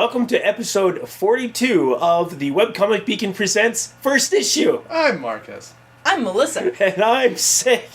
welcome to episode 42 of the Webcomic Beacon Presents first issue. I'm Marcus. I'm Melissa. And I'm sick.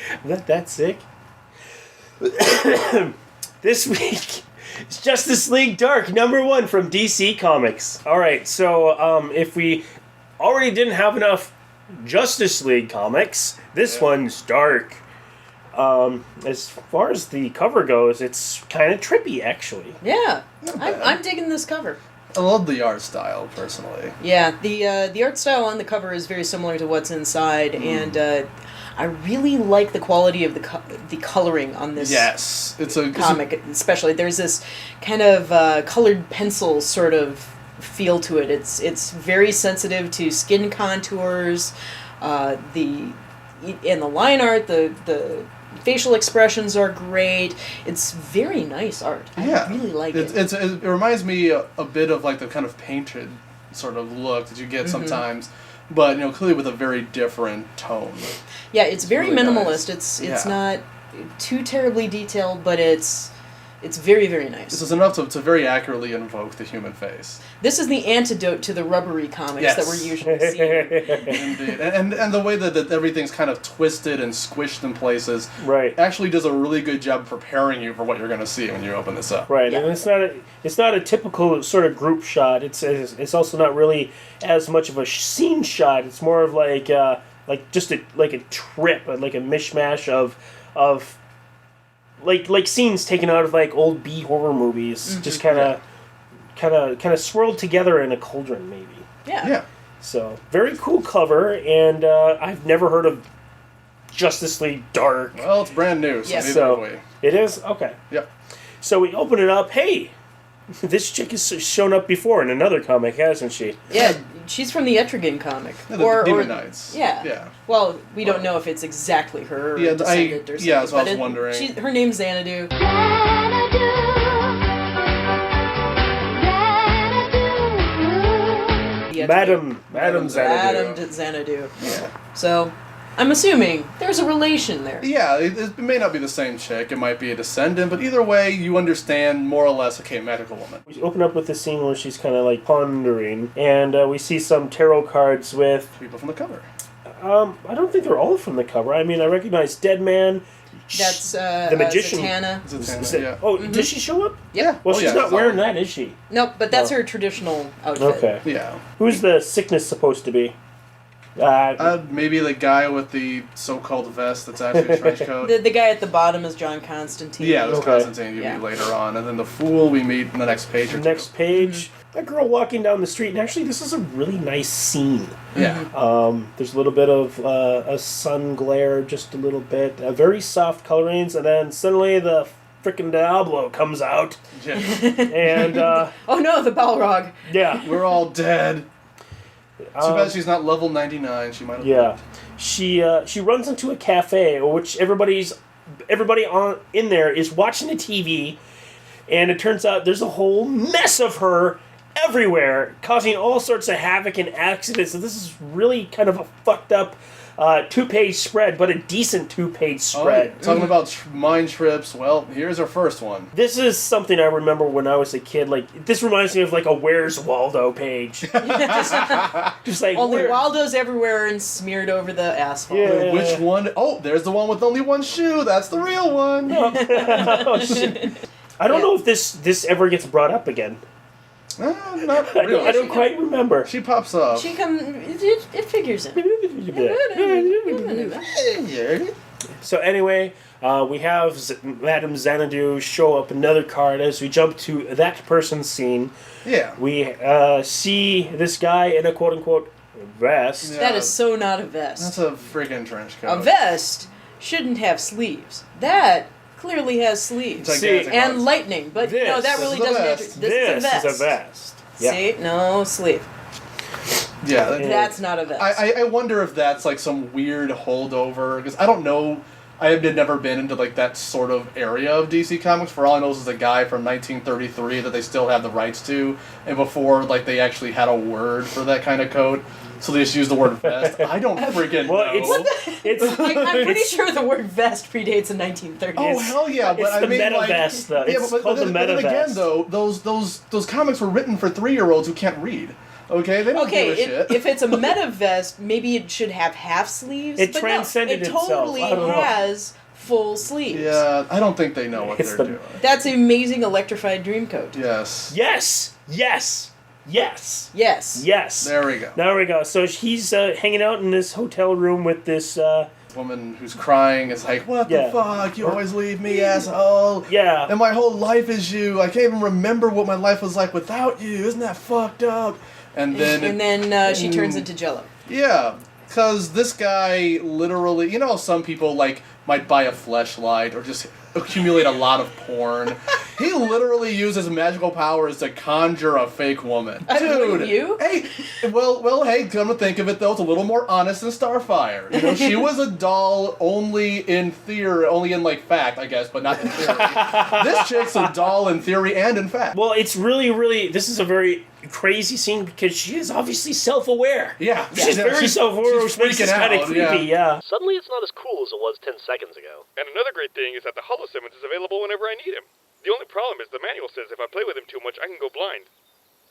I'm not that sick. This week is Justice League Dark #1 from DC Comics. Alright, so if we already didn't have enough Justice League comics, this one's dark. As far as the cover goes, it's kind of trippy, actually. Yeah, I'm digging this cover. I love the art style, personally. Yeah, the art style on the cover is very similar to what's inside, and I really like the quality of the coloring on this. Yes, it's a comic, especially. There's this kind of colored pencil sort of feel to it. It's very sensitive to skin contours, in the line art, the facial expressions are great. It's very nice art. I really like it. It reminds me a bit of like the kind of painted sort of look that you get sometimes, but clearly with a very different tone. Yeah, it's very really minimalist. nice. It's not too terribly detailed, but it's very, very nice. This is enough to very accurately invoke the human face. This is the antidote to the rubbery comics that we're usually seeing. Indeed. And the way that everything's kind of twisted and squished in places actually does a really good job preparing you for what you're going to see when you open this up. Right, and it's not a typical sort of group shot. It's also not really as much of a scene shot. It's more of like just a trip, like a mishmash of like scenes taken out of like old B horror movies, just kind of swirled together in a cauldron, maybe. Yeah. So very cool cover, and I've never heard of Justice League Dark. Well, it's brand new, so it is okay. Yep. So we open it up. Hey, this chick has shown up before in another comic, hasn't she? Yeah, she's from the Etrigan comic. Yeah, the Demon Knights. Yeah. Well, we don't know if it's exactly her or descendant or something. Yeah, so I was wondering. Her name's Xanadu. Madam Xanadu. Xanadu. Yeah. So, I'm assuming there's a relation there. Yeah, it may not be the same chick. It might be a descendant, but either way, you understand more or less, okay, magical woman. We open up with the scene where she's kind of like pondering, and we see some tarot cards with people from the cover. I don't think they're all from the cover. I mean, I recognize Dead Man. That's the magician. Zatanna, yeah. Oh, does she show up? Yeah. Well, she's not wearing that, is she? Nope, but that's her traditional outfit. Okay. Yeah. Who's the sickness supposed to be? Maybe the guy with the so-called vest that's actually a trench coat. The guy at the bottom is John Constantine. Yeah, that's Constantine you meet later on. And then the fool we meet in the next page or two. Next page. A girl walking down the street, and actually this is a really nice scene. Yeah. There's a little bit of a sun glare, just a little bit. Very soft colorings, and then suddenly the frickin' Diablo comes out. Yeah. And, oh no, the Balrog. Yeah. We're all dead. Too bad she's not level 99. She might have lived. She runs into a cafe, which everybody in there is watching the TV, and it turns out there's a whole mess of her everywhere, causing all sorts of havoc and accidents. So this is really kind of a fucked up 2-page spread, but a decent 2-page spread. Oh, talking about mind trips, well, here's our first one. This is something I remember when I was a kid. Like, this reminds me of like a Where's Waldo page. just like only Waldo's everywhere and smeared over the asphalt. Yeah. Which one? Oh, there's the one with only one shoe. That's the real one. Oh, shit. I don't know if this ever gets brought up again. Not really. I don't quite remember. She pops up. She it figures in. So anyway, we have Madam Xanadu show up another card as we jump to that person's scene. Yeah. We see this guy in a quote-unquote vest. Yeah. That is so not a vest. That's a friggin' trench coat. A vest shouldn't have sleeves. That clearly has sleeves. And lightning, but no, that really doesn't. This is a vest. Yeah. See, no sleeve. Yeah, that's not a vest. I wonder if that's like some weird holdover, because I don't know I had never been into like that sort of area of DC Comics. For all I know, this is a guy from 1933 that they still have the rights to, and before like they actually had a word for that kind of coat. So they just use the word vest. I don't friggin' know. I'm pretty sure the word vest predates the 1930s. Oh hell yeah! But it's the meta like, vest, though. Yeah, it's but called the meta then vest. again, though, those comics were written for 3-year-olds who can't read. Okay, they don't give a shit. If it's a meta vest, maybe it should have half sleeves. It but transcended no, it itself. totally I don't know. has full sleeves. Yeah, I don't think they know what they're doing. That's an amazing electrified dream coat. Yes. Yes. Yes. Yes. Yes. Yes. There we go. There we go. So he's hanging out in this hotel room with this woman who's crying is like, what the fuck? You always leave me, asshole. Yeah. And my whole life is you. I can't even remember what my life was like without you. Isn't that fucked up? And then she turns into Jello. Yeah, because this guy literally, you know, some people like might buy a fleshlight or just accumulate a lot of porn. He literally uses magical powers to conjure a fake woman. Dude, you? Hey, well, hey, come to think of it though, it's a little more honest than Starfire. You know, she was a doll only in theory, only in like fact, I guess, but not in theory. This chick's a doll in theory and in fact. Well, it's really, this is a very crazy scene because she is obviously self-aware. Yeah. She's very self-aware, which makes this kind of creepy, yeah. Suddenly it's not as cool as it was 10 seconds ago. And another great thing is that the Holosimmons is available whenever I need him. The only problem is the manual says if I play with him too much, I can go blind.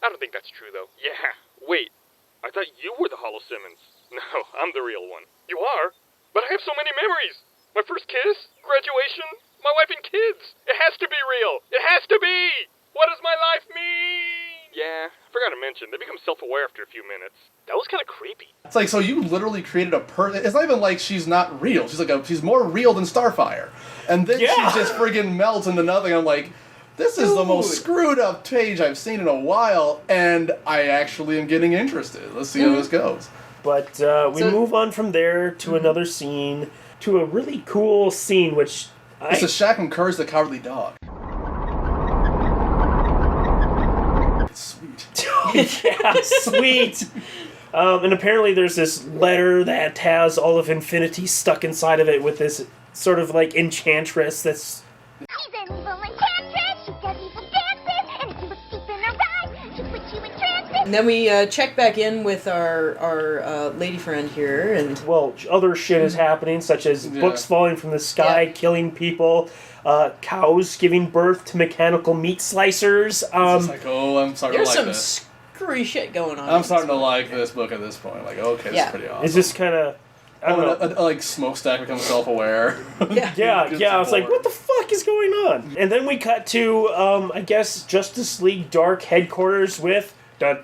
I don't think that's true, though. Yeah, wait. I thought you were the Holosimmons. No, I'm the real one. You are? But I have so many memories. My first kiss, graduation, my wife and kids. It has to be real. It has to be! What does my life mean? Yeah, I forgot to mention, they become self-aware after a few minutes. That was kind of creepy. It's like, so you literally created a it's not even like she's not real. She's more real than Starfire. And then she just friggin' melts into nothing. I'm like, this is the most screwed up page I've seen in a while, and I actually am getting interested. Let's see how this goes. But we move on from there to another scene, to a really cool scene, which it's a Shaq and Courage the Cowardly Dog. It's sweet. Yeah, sweet. And apparently there's this letter that has all of Infinity stuck inside of it with this sort of like enchantress that's... She's an evil enchantress, she does evil dances, and if you look deep in her eyes, she'll put you in trances. And then we check back in with our lady friend here, and... Well, other shit is happening, such as books falling from the sky, killing people, cows giving birth to mechanical meat slicers. It's like, oh, I'm starting to like this. There's some screwy shit going on. I'm starting to like this book at this point. Like, okay, this is pretty awesome. It's just kind of... I don't know. Like Smokestack becomes self-aware. Yeah. I was like, what the fuck is going on? And then we cut to, I guess, Justice League Dark headquarters with because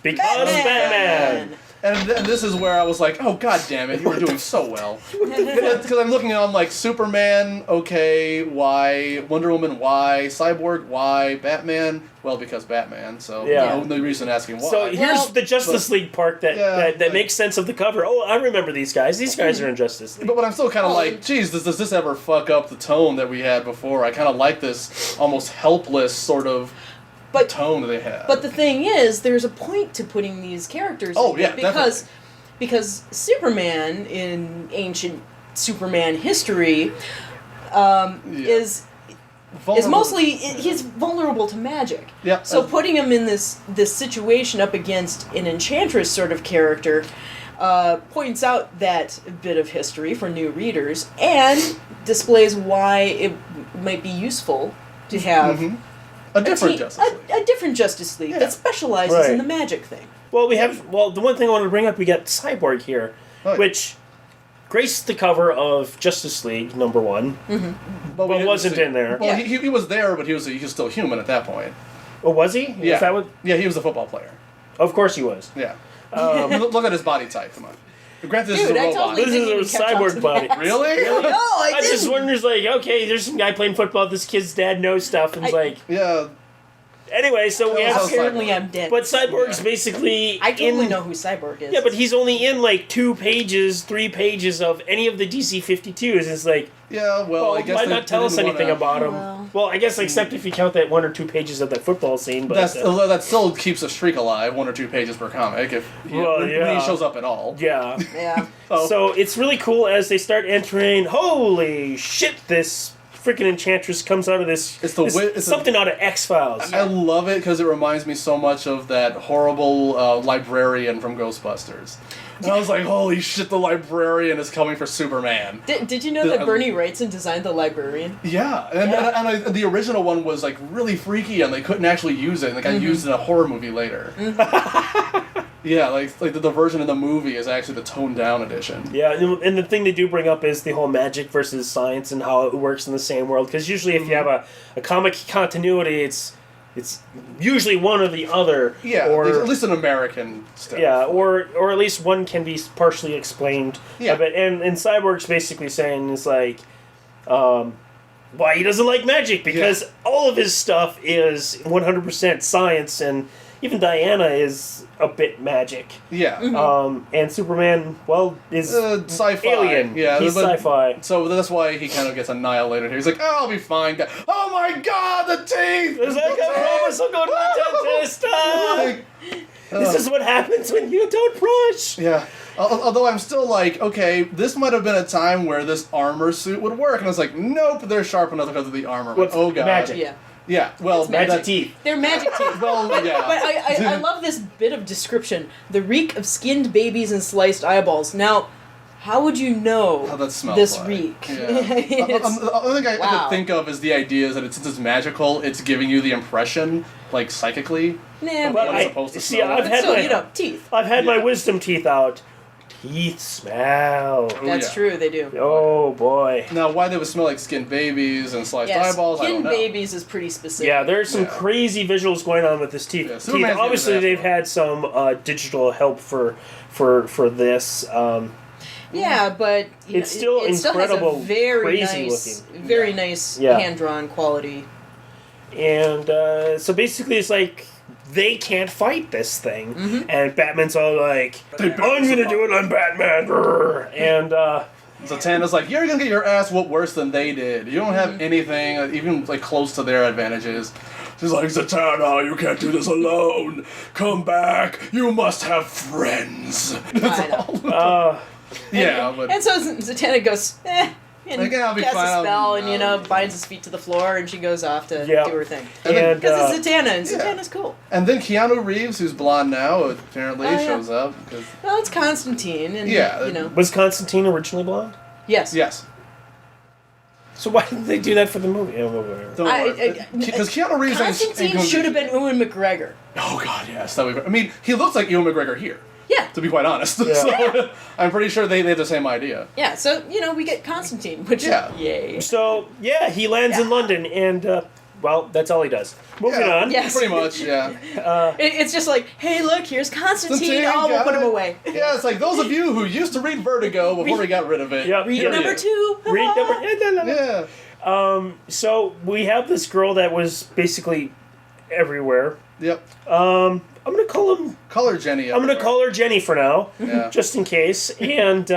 Batman. And this is where I was like, oh, god damn it, you were doing so well. Because I'm looking at, I'm like, Superman, okay, why? Wonder Woman, why? Cyborg, why? Batman, well, because Batman, so no reason asking why. So here's the Justice League part that makes sense of the cover. Oh, I remember these guys. These guys are in Justice League. But I'm still kind of like, geez, does this ever fuck up the tone that we had before? I kind of like this almost helpless sort of tone that they have. But the thing is, there's a point to putting these characters in because Superman in ancient Superman history is mostly he's vulnerable to magic. Yeah. So putting him in this situation up against an enchantress sort of character points out that bit of history for new readers and displays why it might be useful to have a different Justice League that specializes in the magic thing. Well, the one thing I wanted to bring up, we got Cyborg here, which graced the cover of Justice League #1, but wasn't in there. Well, he was there, but he was still human at that point. Oh, was he? Yeah, he was a football player. Of course he was. Yeah. Look at his body type, come on. Granted, this is a robot. This is a cyborg body. Really? No, I just wonder, like, okay, there's some guy playing football, this kid's dad knows stuff, and it's like... Yeah. Anyway, so we have. Apparently, I'm dead. But Cyborg's basically. I totally know who Cyborg is. Yeah, but he's only in like 2 pages, 3 pages of any of the DC 52s. It's like. Yeah, well, I guess why they not tell us didn't anything wanna- about him? Well, I guess except if you count that 1 or 2 pages of that football scene. But That still keeps a streak alive, 1 or 2 pages per comic, if when he shows up at all. Yeah. Yeah. So it's really cool as they start entering. Holy shit! This freaking Enchantress comes out of this. It's something out of X-Files. I love it because it reminds me so much of that horrible librarian from Ghostbusters. And I was like, holy shit, the librarian is coming for Superman. Did you know that Bernie Wrightson designed the librarian? Yeah, and the original one was like really freaky, and they couldn't actually use it, and it got used in a horror movie later. Yeah, like the version in the movie is actually the toned down edition. Yeah, and the thing they do bring up is the whole magic versus science and how it works in the same world. Because usually, if you have a comic continuity, it's usually one or the other. Yeah, or at least an American stuff. yeah, or at least one can be partially explained. Yeah. But and Cyborg's basically saying is like, why he doesn't like magic because all of his stuff is 100% science, and even Diana is a bit magic. Yeah. And Superman, well, is sci-fi. alien. Yeah, he's but- sci-fi. So that's why he kind of gets annihilated here. He's like, oh, I'll be fine. Oh my god, the teeth! It's like, I promise I'll go to the dentist. This is what happens when you don't brush. Yeah. Although I'm still like, okay, this might have been a time where this armor suit would work. And I was like, nope, they're sharp enough because of the armor. Like, What's oh god. magic? Yeah. Yeah, well, Magic that's- teeth. They're magic teeth. Well, yeah. But I love this bit of description. The reek of skinned babies and sliced eyeballs. Now, how would you know How that smells this like. reek? Yeah. It's- The other thing I wow. could think of is the idea is that since it's magical, it's giving you the impression, like, psychically. Nah, But what maybe. it's supposed to see, smell I've like. had So, my teeth. I've had my Yeah. wisdom teeth out. Teeth smell. That's yeah. true, they do. Oh boy. Now, why they would smell like skinned babies and sliced Yes, eyeballs, I don't skinned know. babies is pretty specific. Yeah, there's some Yeah. crazy visuals going on with this teeth. Yeah, Superman's Obviously, into that they've one. had some digital help for this. Yeah, but you It's know, still it still has incredible, a very crazy nice, looking. very nice Yeah. hand-drawn quality. And so basically, it's like they can't fight this thing, Mm-hmm. and Batman's all like, "I'm gonna do it, I'm Batman," Grr. And Zatanna's like, you're gonna get your ass whooped worse than they did. You don't Mm-hmm. have anything even like close to their advantages. She's like, Zatanna, you can't do this alone. Come back. You must have friends. I know. Yeah, but And so Zatanna goes, and Like, yeah, I'll be casts fine, a spell, I'll- and binds his feet to the floor, and she goes off to Yeah. do her thing. and Because it's Zatanna, and yeah. Zatanna's cool. and then Keanu Reeves, who's blonde now, apparently Oh, yeah. shows up. 'Cause- Well, it's Constantine, and Yeah, you know, was Constantine originally blonde? yes, yes. So why didn't they do that for the movie? Oh, whatever. Don't worry. Because Keanu Reeves ain't Constantine gonna- should have been Ewan McGregor. Oh god, yes. That would be, I mean, he looks like Ewan McGregor here. Yeah, To be quite honest, Yeah. So, I'm pretty sure they have the same idea. yeah. So we get Constantine, which Yeah. yay. So yeah, he lands in London, and well, that's all he does. Moving Yeah. on. Yes. Pretty much, yeah. It's just like, hey, look, here's Constantine. Constantine, Oh, we'll got put him it. away. Yeah, it's like those of you who used to read Vertigo before we got rid of it. Yep. Read Yeah. number 2. Read number. Yeah. So we have this girl that was basically everywhere. Yep. I'm gonna call him. Color Jenny. I'm gonna everywhere. call her Jenny for now, Yeah. just in case. And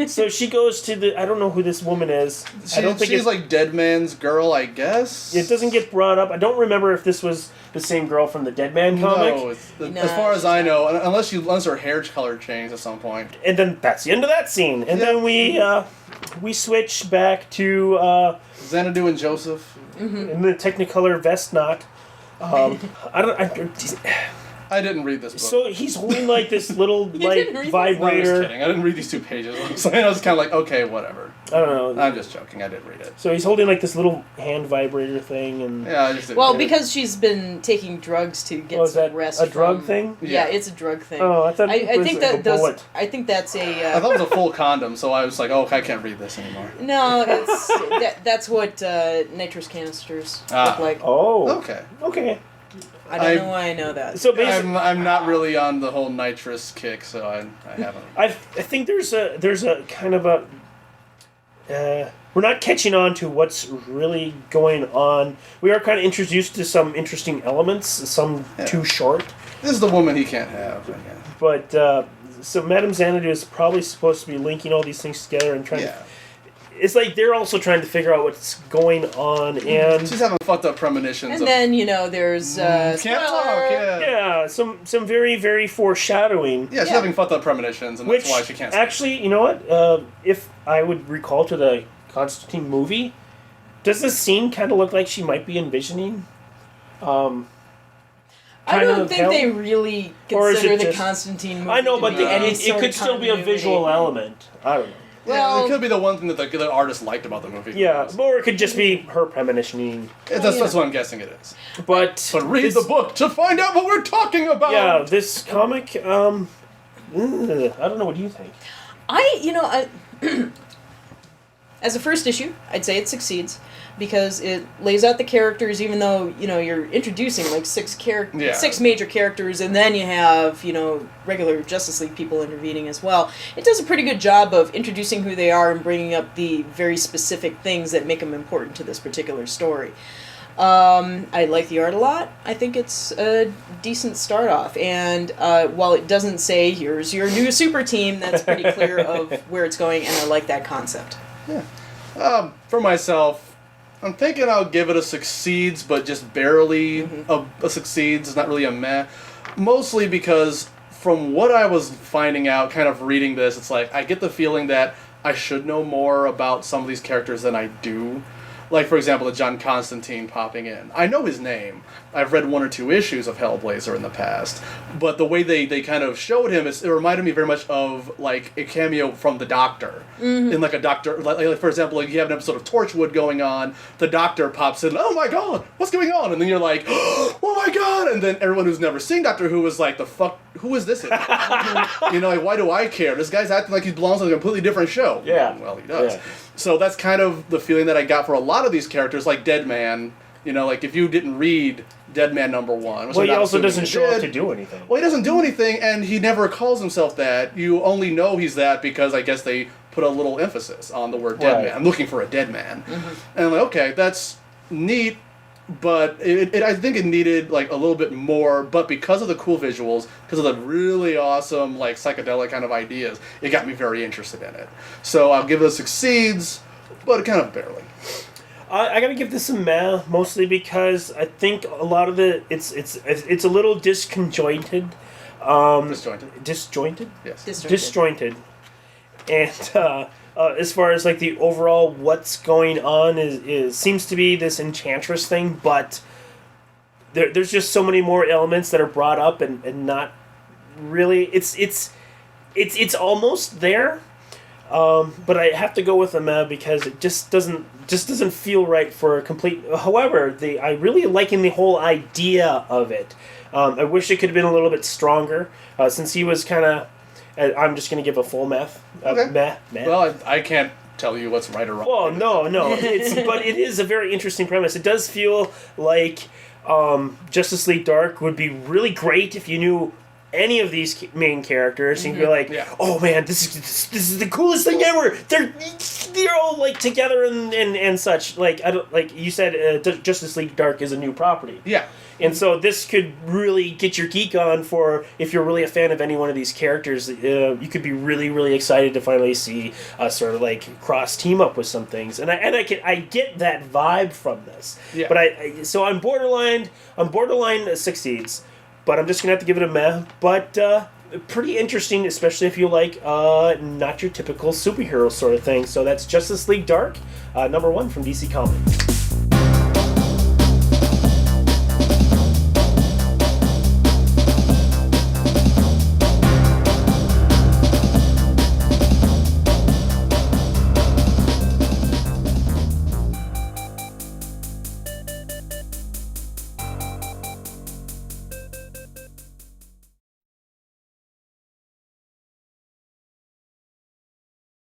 so she goes to the. I don't know who this woman is. I don't think she's it's, like Dead Man's girl, I guess. it doesn't get brought up. I don't remember if this was the same girl from the Dead Man comic. No, No, as far as she's I not. know, unless her hair color changed at some point. And then that's the end of that scene. And Yeah. then we switch back to Xanadu and Joseph. in the Technicolor vest knot. I didn't read this book. So he's holding like this little didn't like read this? No, I was vibrator. kidding. I didn't read these 2 pages. I was kind of like, okay, whatever. I don't know. I'm just joking. I did read it. So he's holding like this little hand vibrator thing, and Yeah, I just didn't Well, read it. because she's been taking drugs to get Oh, is some that rest. a drug from- thing? Yeah, Yeah. it's a drug thing. Oh, I thought it I was think like a that those. bullet. I think that's a. I thought it was a full condom, so I was like, oh, I can't read this anymore. No, that's what nitrous canisters Ah. look like. Oh, Okay. okay. I don't I- know why I know that. So basically, I'm not really on the whole nitrous kick, so I haven't. I think there's a kind of a. we're not catching on to what's really going on. We are kind of introduced to some interesting elements, some too short. This is the woman he can't have. I guess. But so Madame Xanadu is probably supposed to be linking all these things together and trying to. It's like they're also trying to figure out what's going on, and she's having fucked up premonitions. And then there's can't talk. Yeah, some very very foreshadowing. Yeah, she's having fucked up premonitions, and that's why she can't. Actually, you know what? If I would recall to the Constantine movie, does this scene kind of look like she might be envisioning? I don't think they really consider the Constantine movie. I know, but it could still be a visual element. I don't know. Well, it could be the one thing that the artist liked about the movie. Yeah, or it could just be her premonitioning. That's what I'm guessing it is. But read the book to find out what we're talking about. Yeah, this comic. I don't know. What do you think? As a first issue, I'd say it succeeds because it lays out the characters. Even though you're introducing like six major characters, and then you have regular Justice League people intervening as well. It does a pretty good job of introducing who they are and bringing up the very specific things that make them important to this particular story. I like the art a lot. I think it's a decent start off, and while it doesn't say here's your new super team, that's pretty clear of where it's going, and I like that concept. Yeah. For myself, I'm thinking I'll give it a succeeds, but just barely a succeeds. It's not really a meh. Mostly because from what I was finding out, kind of reading this, it's like I get the feeling that I should know more about some of these characters than I do. Like, for example, the John Constantine popping in. I know his name. I've read 1 or 2 issues of Hellblazer in the past. But the way they kind of showed him, it reminded me very much of, like, a cameo from the Doctor. In, like, a Doctor... Like, for example, like, you have an episode of Torchwood going on, the Doctor pops in, oh my god, what's going on? And then you're like, oh my god! And then everyone who's never seen Doctor Who is like, the fuck... Who is this? Like, why do I care? This guy's acting like he belongs to a completely different show. Yeah. Well, he does. Yeah. So that's kind of the feeling that I got for a lot of these characters, like Deadman. Like if you didn't read Deadman #1... Well, he also doesn't show up to do anything. Well, he doesn't do anything, and he never calls himself that. You only know he's that because I guess they put a little emphasis on the word Deadman. Right. I'm looking for a dead man. And I'm like, okay, that's neat, but I think it needed like a little bit more, but because of the cool visuals, because of the really awesome like psychedelic kind of ideas, it got me very interested in it. So I'll give it a succeeds, but kind of barely. I gotta give this a meh, mostly because I think a lot of it it's a little disconjointed. Disjointed? Yes. Disjointed. And as far as like the overall what's going on is seems to be this Enchantress thing, but there's just so many more elements that are brought up and not really it's almost there. But I have to go with a meh because it just doesn't feel right for a complete. However, I really liking the whole idea of it. I wish it could have been a little bit stronger since he was kind of. I'm just going to give a full meh. Okay. Meh. Well, I can't tell you what's right or wrong. Well, no. But it is a very interesting premise. It does feel like Justice League Dark would be really great if you knew any of these main characters, and you'd be like, oh man, this is the coolest thing ever. They're all like together and such. Like you said, Justice League Dark is a new property. Yeah. And so this could really get your geek on for if you're really a fan of any one of these characters. You could be really, really excited to finally see sort of like cross team up with some things. And I get that vibe from this. Yeah. But so I'm borderline succeeds. But I'm just going to have to give it a meh. But pretty interesting, especially if you like not your typical superhero sort of thing. So that's Justice League Dark, #1 from DC Comics.